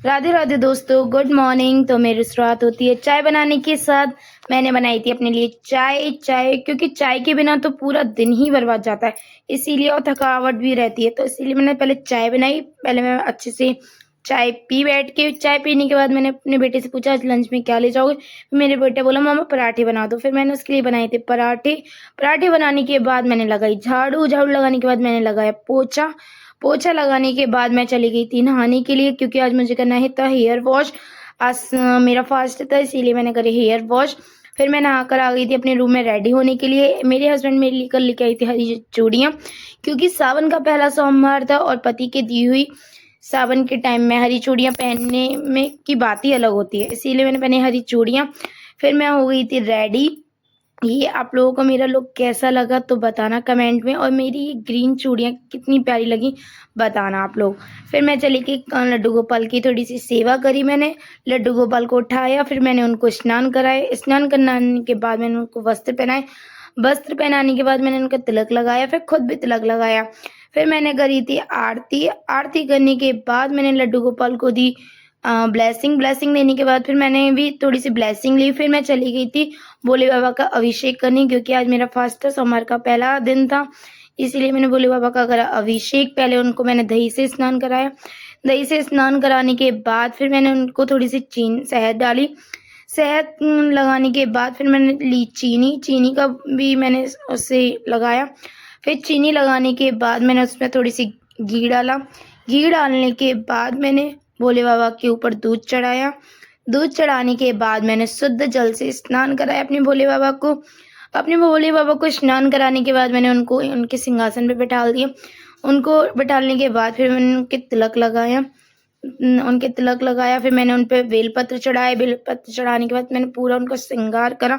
राधे राधे दोस्तों, good morning. तो मेरी शुरुआत होती है चाय बनाने के साथ। मैंने बनाई थी अपने लिए चाय क्योंकि चाय के बिना तो पूरा दिन ही बर्बाद जाता है, इसीलिए और थकावट भी रहती है। तो इसीलिए मैंने पहले चाय बनाई। पहले मैं अच्छे से चाय पी बैठ के। चाय पीने के बाद मैंने अपने बेटे से पूछा आज लंच में क्या ले जाओगे। मेरे बेटे बोला मम्मा पराठे बना दो। फिर मैंने उसके लिए बनाए थे पराठे बनाने के बाद मैंने लगाई झाड़ू लगाने के बाद मैंने लगाया पोछा लगाने के बाद मैं चली गई थी नहाने के लिए, क्योंकि आज मुझे करना है था हेयर वॉश। आज मेरा फास्ट था, इसीलिए मैंने करे हेयर वॉश। फिर मैं नहाकर आ गई थी अपने रूम में रेडी होने के लिए। मेरे हस्बैंड मेरे लिए कल लेके आई थी हरी चूड़ियाँ, क्योंकि सावन का पहला सोमवार था और पति के दी हुई सावन के टाइम में हरी चूड़ियाँ पहनने में की बात ही अलग होती है, इसीलिए मैंने पहनी हरी चूड़ियाँ। फिर मैं हो गई थी रेडी। ये आप लोगों को मेरा लुक कैसा लगा तो बताना कमेंट में, और मेरी ये ग्रीन चूड़ियाँ कितनी प्यारी लगी बताना आप लोग। फिर मैं चली गई लड्डू गोपाल की थोड़ी सी सेवा करी। मैंने लड्डू गोपाल को उठाया, फिर मैंने उनको स्नान कराए। स्नान कराने के बाद मैंने उनको वस्त्र पहनाए। वस्त्र पहनाने के बाद मैंने उनका तिलक लगाया, फिर खुद भी तिलक लगाया। फिर मैंने करी थी आरती करने के बाद मैंने लड्डू गोपाल को दी ब्लेसिंग देने के बाद फिर मैंने भी थोड़ी सी ब्लेसिंग ली। फिर मैं चली गई थी भोले बाबा का अभिषेक करने, क्योंकि आज मेरा फास्ट था, सोमवार का पहला दिन था, इसीलिए मैंने भोले बाबा का करा अभिषेक। पहले उनको मैंने दही से स्नान कराया। दही से स्नान कराने के बाद फिर मैंने उनको थोड़ी सी शहद डाली। शहद लगाने के बाद फिर मैंने ली चीनी का भी मैंने उससे लगाया। फिर चीनी लगाने के बाद मैंने उसमें थोड़ी सी घी डाला। घी डालने के बाद मैंने भोले बाबा के ऊपर दूध चढ़ाया। दूध चढ़ाने के बाद मैंने शुद्ध जल से स्नान कराया अपने भोले बाबा को स्नान कराने के बाद मैंने उनको उनके सिंहासन पे बैठा दिया। उनको बैठाने के बाद फिर मैंने उनके तिलक लगाया। फिर मैंने उन पे बेलपत्र चढ़ाने के बाद मैंने पूरा उनका श्रृंगार करा,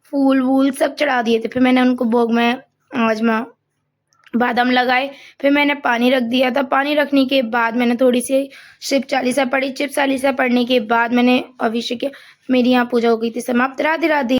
फूल वूल सब चढ़ा दिए थे। फिर मैंने उनको भोग में आजमा बादाम लगाए। फिर मैंने पानी रख दिया था। पानी रखने के बाद मैंने थोड़ी सी शिव चालीसा पढ़ी। शिव चालीसा पढ़ने के बाद मैंने अभिषेक किया। मेरी यहाँ पूजा हो गई थी समाप्त। राधे राधे।